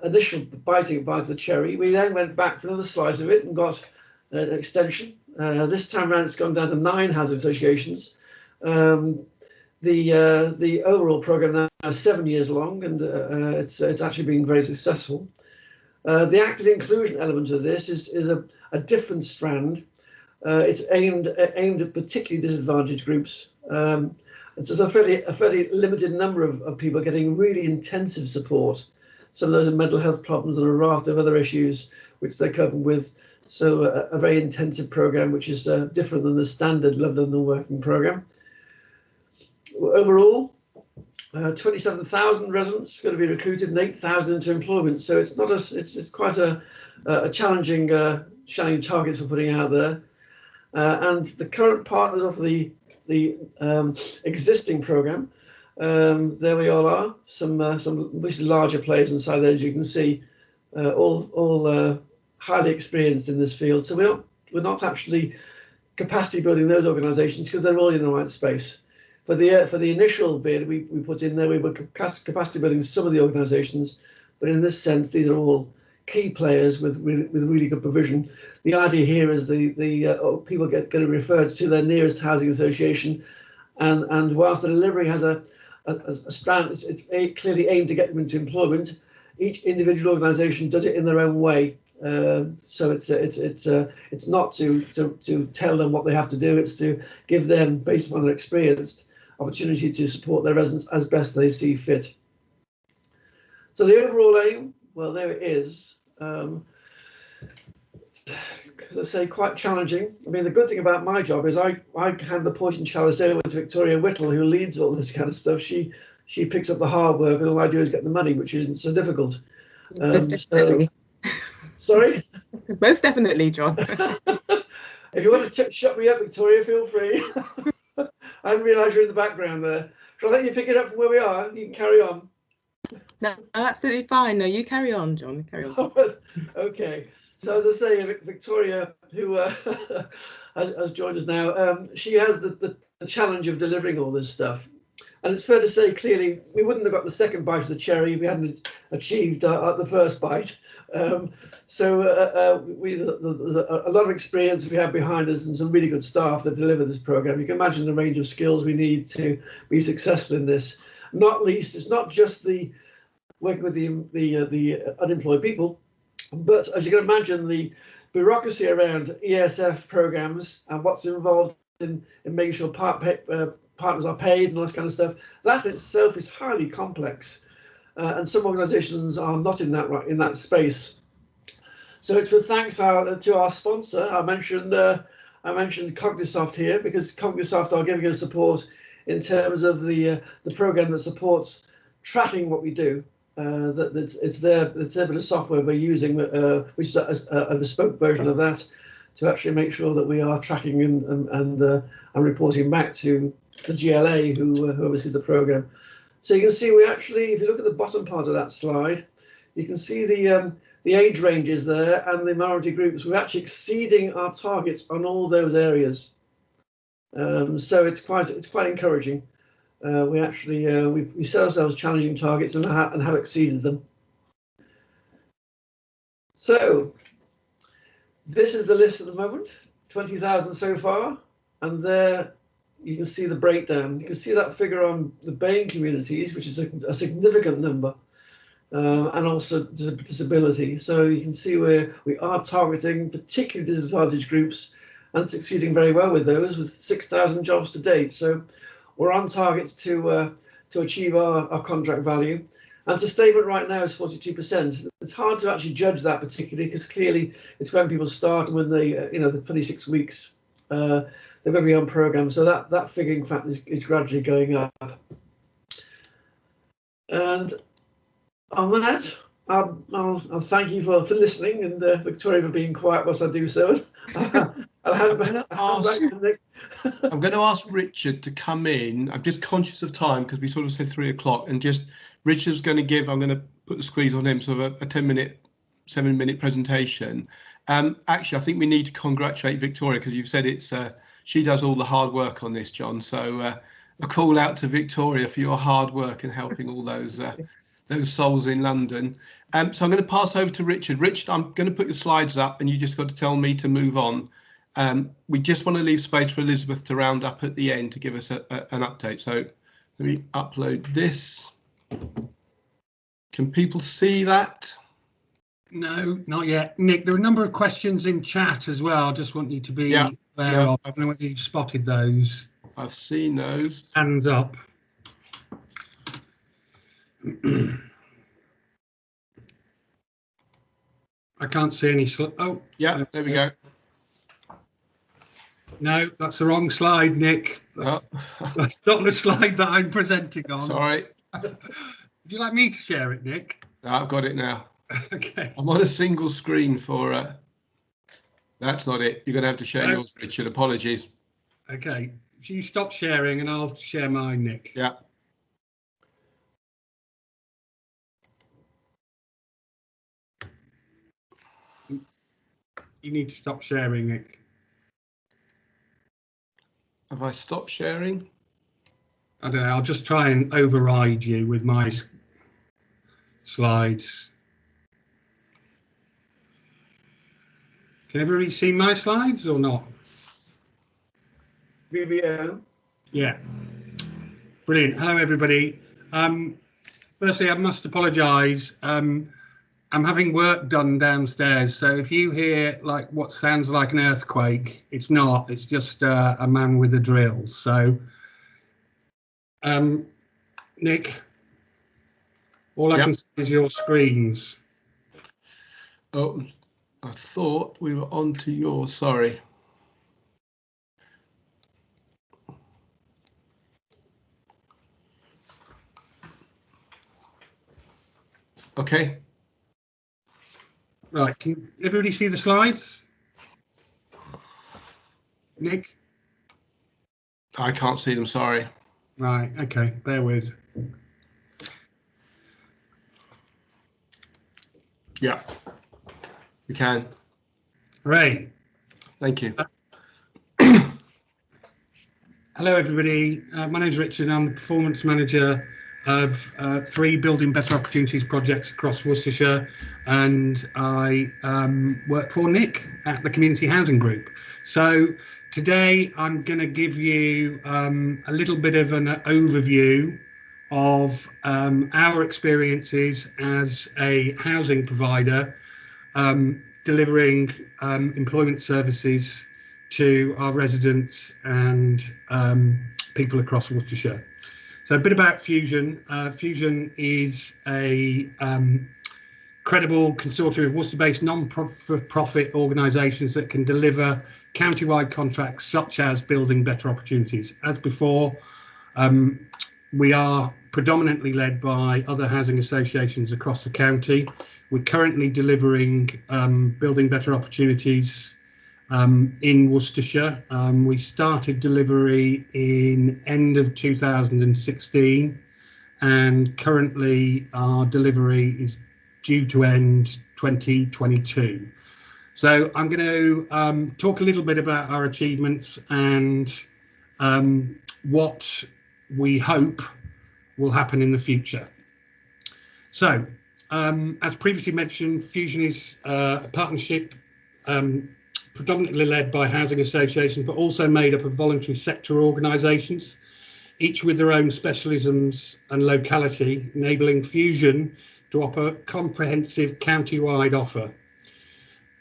initial biting of the cherry. We then went back for another slice of it and got an extension. This time around, it's gone down to 9 housing associations. The overall programme now is 7 years long, and it's actually been very successful. The active inclusion element of this is a different strand. It's aimed at particularly disadvantaged groups. And so it's a fairly limited number of people getting really intensive support. Some of those are mental health problems and a raft of other issues which they're coping with. So a very intensive programme, which is different than the standard Love London Working programme. Overall, 27,000 residents going to be recruited and 8,000 into employment. So it's not it's quite a challenging targets we're putting out there. And the current partners of the existing programme, there we all are. Some mostly larger players inside there, as you can see, all highly experienced in this field. So we're not actually capacity building those organisations because they're already in the right space. For the initial bid we put in there, we were capacity building some of the organisations, but in this sense, these are all key players with really good provision. The idea here is the people get referred to their nearest housing association, and whilst the delivery has a strand, it's clearly aimed to get them into employment. Each individual organisation does it in their own way. So it's not to tell them what they have to do. It's to give them, based on their experience, opportunity to support their residents as best they see fit. So the overall aim, well, there it is. As I say, quite challenging. I mean, the good thing about my job is I hand the poison chalice over to Victoria Whittle, who leads all this kind of stuff. She picks up the hard work, and all I do is get the money, which isn't so difficult. Most definitely. Sorry? Most definitely, John. If you want to shut me up, Victoria, feel free. I didn't realise you're in the background there. Shall I let you pick it up from where we are? You can carry on. No, absolutely fine. No, you carry on, John. Carry on. Okay. So as I say, Victoria, who has joined us now, she has the challenge of delivering all this stuff. And it's fair to say, clearly, we wouldn't have got the second bite of the cherry if we hadn't achieved the first bite. There's a lot of experience we have behind us and some really good staff that deliver this programme. You can imagine the range of skills we need to be successful in this. Not least, it's not just the working with the unemployed people, but as you can imagine, the bureaucracy around ESF programmes and what's involved in making sure partners are paid and all this kind of stuff, that in itself is highly complex, and some organisations are not in that space. So it's with thanks to our sponsor. I mentioned Cognisoft here, because Cognisoft are giving us support in terms of the programme that supports tracking what we do. It's their bit of software we're using, which is a bespoke version of that, to actually make sure that we are tracking and reporting back to the GLA who oversee the programme. So you can see we actually, if you look at the bottom part of that slide, you can see the age ranges there and the minority groups. We're actually exceeding our targets on all those areas. So it's quite encouraging. We actually we set ourselves challenging targets and have exceeded them. So this is the list at the moment, 20,000 so far, and there you can see the breakdown. You can see that figure on the BAME communities, which is a significant number, and also disability. So you can see where we are targeting particularly disadvantaged groups and succeeding very well with those, with 6,000 jobs to date. So we're on target to achieve our contract value. And sustainment right now is 42%. It's hard to actually judge that particularly, because clearly it's when people start and when they, the 26 weeks, they're going to be on programme. So that figure, in fact, is gradually going up. And on that, I'll thank you for listening, and Victoria for being quiet whilst I do so. I'm going to ask Richard to come in. I'm just conscious of time because we sort of said 3 o'clock, and just Richard's going to give, I'm going to put the squeeze on him, sort of a 10-minute, 7-minute presentation. Actually, I think we need to congratulate Victoria, because you've said it's she does all the hard work on this, John. So a call out to Victoria for your hard work and helping all those souls in London. So I'm going to pass over to Richard. Richard, I'm going to put your slides up, and you just got to tell me to move on. We just want to leave space for Elizabeth to round up at the end to give us an update. So let me upload this. Can people see that? No, not yet. Nick, there are a number of questions in chat as well. I just want you to be aware of. I don't know whether you've spotted those. I've seen those. Hands up. I can't see any. Oh, yeah, there we go. No, that's the wrong slide, Nick. That's not the slide that I'm presenting on. Sorry. Would you like me to share it, Nick? No, I've got it now. Okay. I'm on a single screen for. That's not it. You're going to have to share yours, Richard. Apologies. Okay. So you stop sharing and I'll share mine, Nick. Yeah. You need to stop sharing, Nick. Have I stopped sharing? I don't know, I'll just try and override you with my slides. Can everybody see my slides or not? BBO. Yeah. Brilliant. Hello, everybody. Firstly, I must apologise. I'm having work done downstairs, so if you hear like what sounds like an earthquake, it's not. It's just a man with a drill. So, Nick, all I can see is your screens. Oh, I thought we were on to yours. Sorry. Okay. Right, can everybody see the slides? Nick? I can't see them, sorry. Right, okay, bear with. Yeah, we can. Hooray. Thank you. Hello, everybody. My name is Richard. I'm the performance manager of 3 Building Better Opportunities projects across Worcestershire, and I work for Nick at the Community Housing Group. So today I'm going to give you a little bit of an overview of our experiences as a housing provider delivering employment services to our residents and people across Worcestershire. So a bit about Fusion. Fusion is a credible consortium of Worcester-based non-profit organisations that can deliver county-wide contracts such as Building Better Opportunities. As before, we are predominantly led by other housing associations across the county. We're currently delivering Building Better Opportunities in Worcestershire. We started delivery in end of 2016, and currently our delivery is due to end 2022. So I'm going to talk a little bit about our achievements and what we hope will happen in the future. So as previously mentioned, Fusion is a partnership predominantly led by housing associations, but also made up of voluntary sector organisations, each with their own specialisms and locality, enabling Fusion to offer a comprehensive county-wide offer.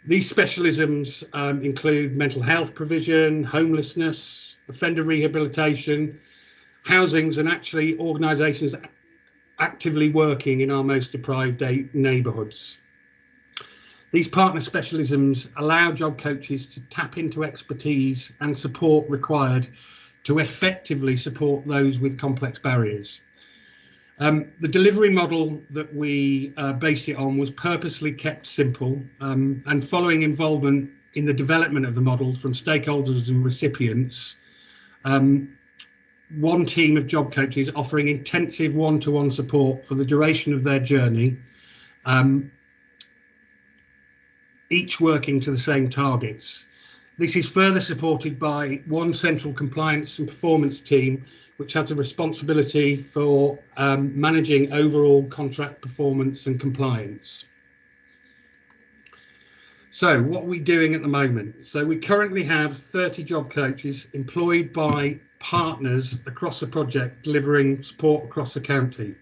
These specialisms include mental health provision, homelessness, offender rehabilitation, housings, and actually organisations actively working in our most deprived neighbourhoods. These partner specialisms allow job coaches to tap into expertise and support required to effectively support those with complex barriers. The delivery model that we based it on was purposely kept simple, and following involvement in the development of the model from stakeholders and recipients, one team of job coaches offering intensive one-to-one support for the duration of their journey, each working to the same targets. This is further supported by one central compliance and performance team, which has a responsibility for managing overall contract performance and compliance. So what are we doing at the moment? So we currently have 30 job coaches employed by partners across the project, delivering support across the county.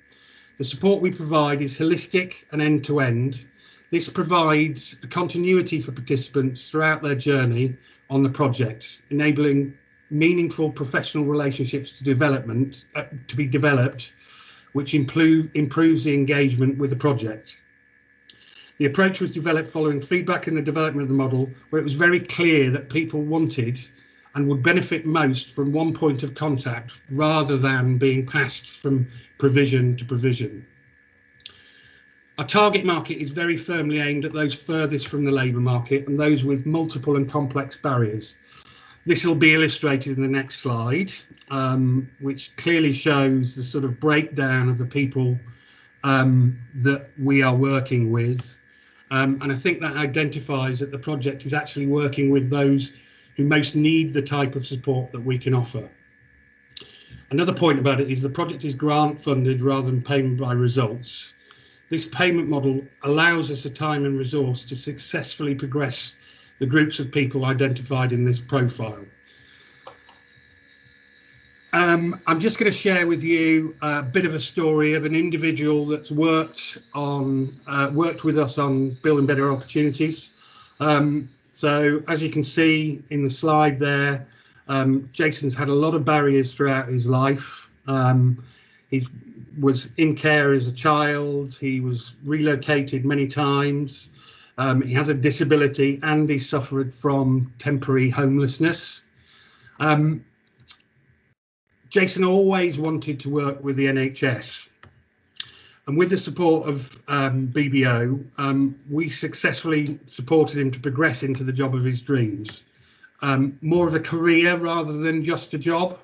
The support we provide is holistic and end-to-end. This provides a continuity for participants throughout their journey on the project, enabling meaningful professional relationships to be developed, which improves the engagement with the project. The approach was developed following feedback in the development of the model, where it was very clear that people wanted and would benefit most from one point of contact rather than being passed from provision to provision. Our target market is very firmly aimed at those furthest from the labour market and those with multiple and complex barriers. This will be illustrated in the next slide, which clearly shows the sort of breakdown of the people that we are working with. And I think that identifies that the project is actually working with those who most need the type of support that we can offer. Another point about it is the project is grant funded rather than payment by results. This payment model allows us the time and resource to successfully progress the groups of people identified in this profile. I'm just going to share with you a bit of a story of an individual that's worked with us on building better opportunities. So as you can see in the slide there, Jason's had a lot of barriers throughout his life. He was in care as a child. He was relocated many times. He has a disability and he suffered from temporary homelessness. Jason always wanted to work with the NHS, and with the support of BBO, we successfully supported him to progress into the job of his dreams, more of a career rather than just a job.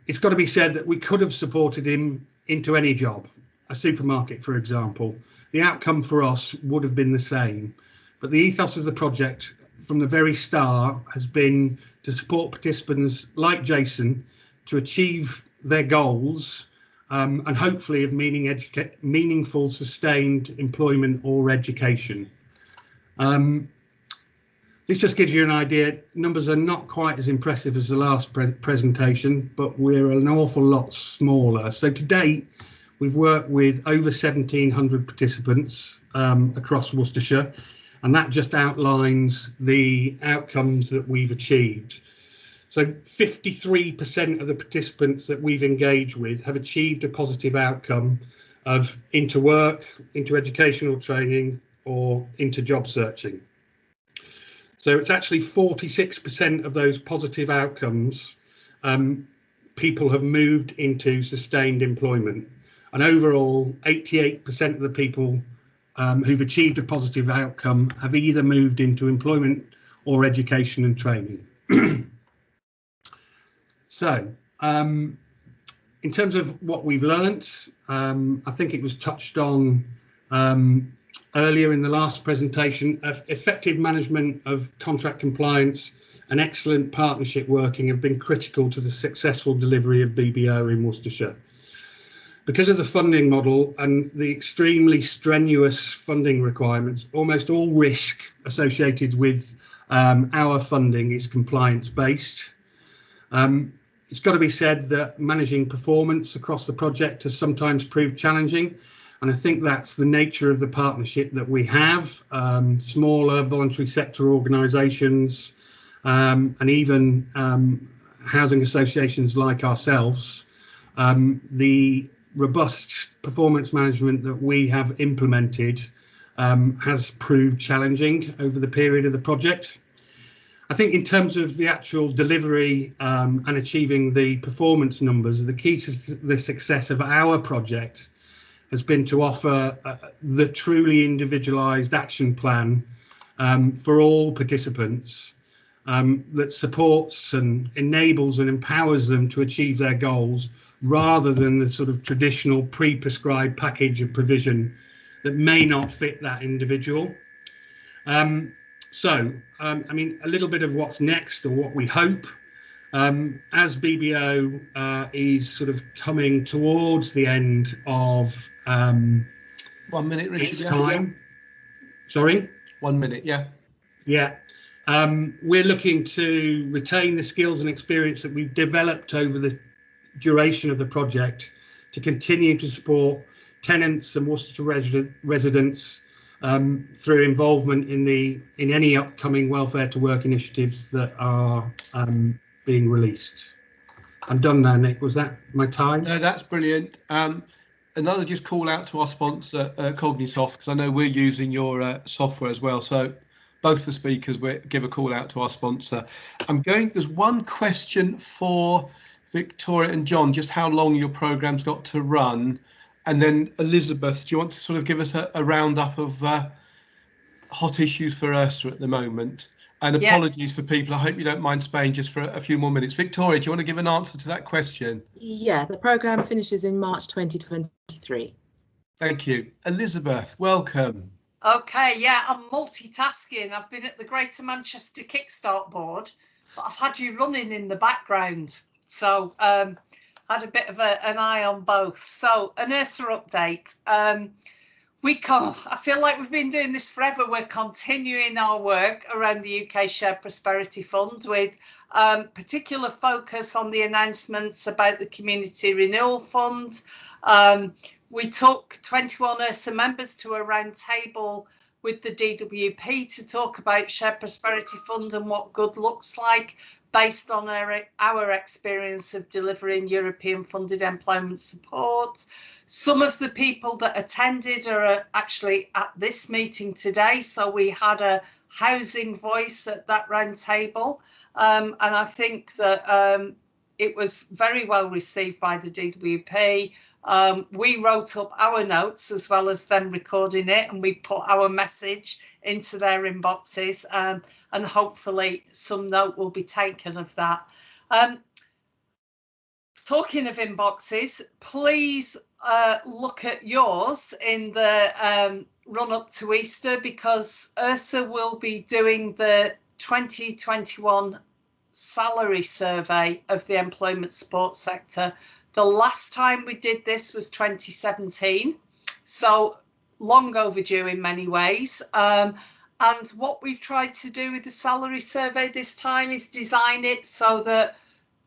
It's got to be said that we could have supported him into any job, a supermarket, for example. The outcome for us would have been the same, but the ethos of the project from the very start has been to support participants like Jason to achieve their goals and hopefully of meaningful, sustained employment or education. This just gives you an idea. Numbers are not quite as impressive as the last presentation, but we're an awful lot smaller. So to date, we've worked with over 1,700 participants across Worcestershire, and that just outlines the outcomes that we've achieved. So 53% of the participants that we've engaged with have achieved a positive outcome of into work, into educational training, or into job searching. So it's actually 46% of those positive outcomes people have moved into sustained employment. And overall, 88% of the people who've achieved a positive outcome have either moved into employment or education and training. So, in terms of what we've learnt, I think it was touched on earlier in the last presentation. Effective management of contract compliance and excellent partnership working have been critical to the successful delivery of BBO in Worcestershire. Because of the funding model and the extremely strenuous funding requirements, almost all risk associated with our funding is compliance-based. It's got to be said that managing performance across the project has sometimes proved challenging, and I think that's the nature of the partnership that we have. Smaller voluntary sector organisations and even housing associations like ourselves, the robust performance management that we have implemented has proved challenging over the period of the project. I think in terms of the actual delivery and achieving the performance numbers, the key to the success of our project has been to offer the truly individualised action plan for all participants that supports and enables and empowers them to achieve their goals, rather than the sort of traditional pre-prescribed package of provision that may not fit that individual. I mean, a little bit of what's next, or what we hope, as BBO is sort of coming towards the end of 1 minute, Richard. its time. Sorry? 1 minute, yeah. Yeah. We're looking to retain the skills and experience that we've developed over the duration of the project to continue to support tenants and Worcestershire residents through involvement in any upcoming welfare to work initiatives that are being released. I'm done now, Nick. Was that my time? No, that's brilliant. Another just call out to our sponsor, Cognisoft, because I know we're using your software as well. So both the speakers give a call out to our sponsor. There's one question for Victoria and John, just how long your program's got to run. And then Elizabeth, do you want to sort of give us a roundup of hot issues for ERSA at the moment? And apologies for people, I hope you don't mind Spain just for a few more minutes. Victoria, do you want to give an answer to that question? Yeah, the programme finishes in March 2023. Thank you. Elizabeth, welcome. Okay, yeah, I'm multitasking. I've been at the Greater Manchester Kickstart board, but I've had you running in the background. So had a bit of an eye on both. So an ERSA update. I feel like we've been doing this forever. We're continuing our work around the UK Shared Prosperity Fund with particular focus on the announcements about the Community Renewal Fund. We took 21 ERSA members to a round table with the DWP to talk about Shared Prosperity Fund and what good looks like based on our experience of delivering European funded employment support. Some of the people that attended are actually at this meeting today. So we had a housing voice at that round table. And I think that it was very well received by the DWP. We wrote up our notes as well as them recording it, and we put our message into their inboxes, and hopefully some note will be taken of that. Talking of inboxes, please look at yours in the run up to Easter, because ERSA will be doing the 2021 salary survey of the employment support sector. The last time we did this was 2017, so long overdue in many ways. And what we've tried to do with the salary survey this time is design it so that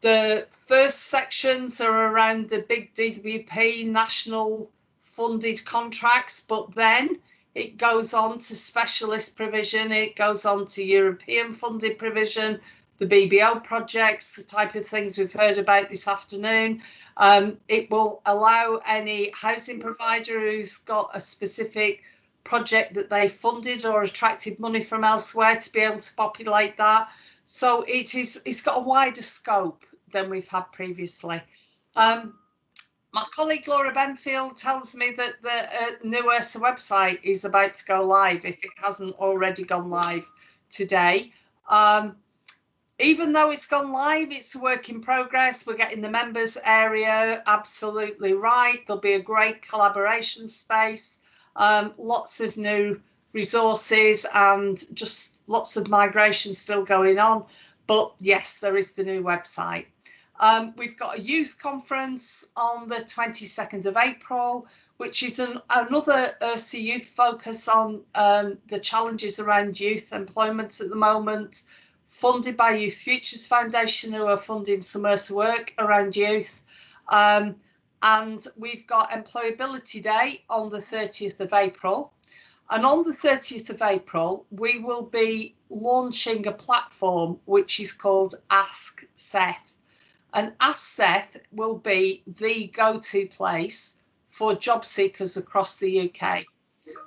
the first sections are around the big DWP national funded contracts, but then it goes on to specialist provision, it goes on to European funded provision, the BBO projects, the type of things we've heard about this afternoon. It will allow any housing provider who's got a specific project that they funded or attracted money from elsewhere to be able to populate that. So it's got a wider scope than we've had previously. My colleague Laura Benfield tells me that the new ERSA website is about to go live, if it hasn't already gone live today. Even though it's gone live, it's a work in progress. We're getting the members area absolutely right. There'll be a great collaboration space, lots of new resources, and just lots of migration still going on. But yes, there is the new website. We've got a youth conference on the 22nd of April, which is another ERSA youth focus on the challenges around youth employment at the moment, funded by Youth Futures Foundation, who are funding some ERSA work around youth. And we've got Employability Day on the 30th of April. And on the 30th of April, we will be launching a platform which is called Ask Seth. And Ask Seth will be the go-to place for job seekers across the UK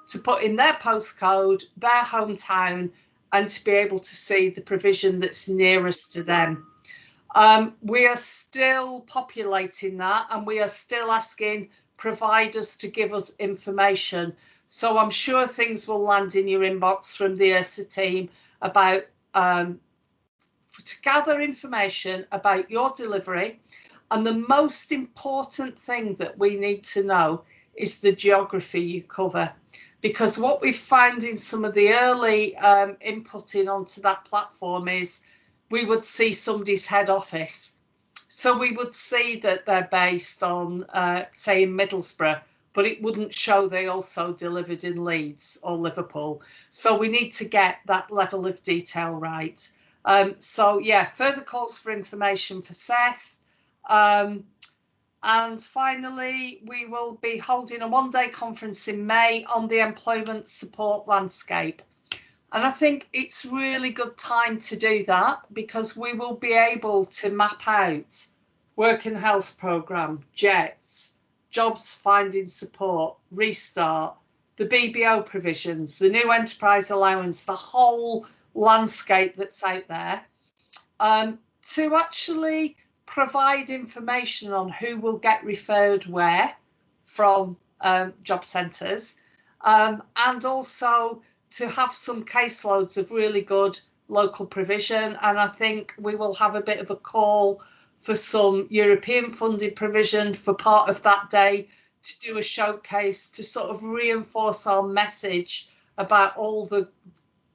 to put in their postcode, their hometown, and to be able to see the provision that's nearest to them. We are still populating that, and we are still asking providers to give us information. So I'm sure things will land in your inbox from the ERSA team about to gather information about your delivery. And the most important thing that we need to know is the geography you cover. Because what we've found in some of the early inputting onto that platform is we would see somebody's head office. So we would see that they're based on, say, in Middlesbrough, but it wouldn't show they also delivered in Leeds or Liverpool. So we need to get that level of detail right. So yeah, further calls for information for Seth. And finally, we will be holding a one-day conference in May on the employment support landscape. And I think it's really good time to do that, because we will be able to map out work and health programme, JETS, jobs finding support, Restart, the BBO provisions, the new enterprise allowance, the whole landscape that's out there, to actually provide information on who will get referred where from job centres, and also to have some caseloads of really good local provision. And I think we will have a bit of a call for some European funded provision for part of that day to do a showcase to sort of reinforce our message about all the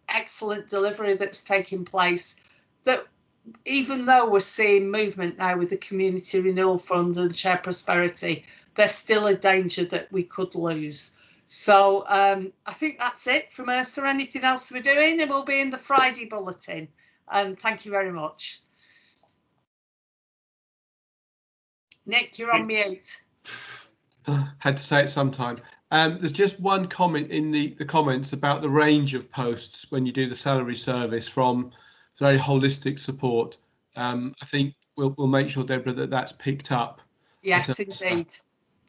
excellent delivery that's taking place, that even though we're seeing movement now with the Community Renewal Fund and Share Prosperity, there's still a danger that we could lose. So I think that's it from ERSA. Anything else we're doing? And we'll be in the Friday bulletin. Thank you very much. Nick, you're on mute. Had to say it sometime. There's just one comment in the comments about the range of posts when you do the salary service from very holistic support. I think we'll make sure, Deborah, that that's picked up. Yes, indeed.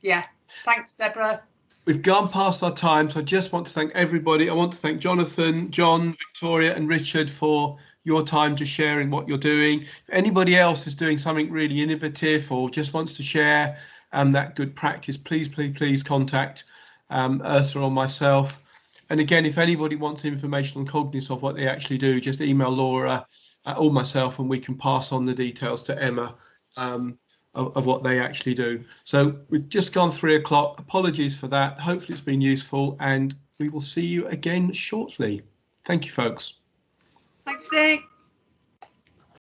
Yeah. Thanks, Deborah. We've gone past our time, so I just want to thank everybody. I want to thank Jonathan, John, Victoria and Richard for your time to sharing what you're doing. If anybody else is doing something really innovative or just wants to share that good practice, please contact ERSA or myself. And again, if anybody wants information on Cognisoft, what they actually do, just email Laura or myself and we can pass on the details to Emma of what they actually do. So we've just gone 3 o'clock. Apologies for that. Hopefully it's been useful and we will see you again shortly. Thank you, folks. Thanks, Nick.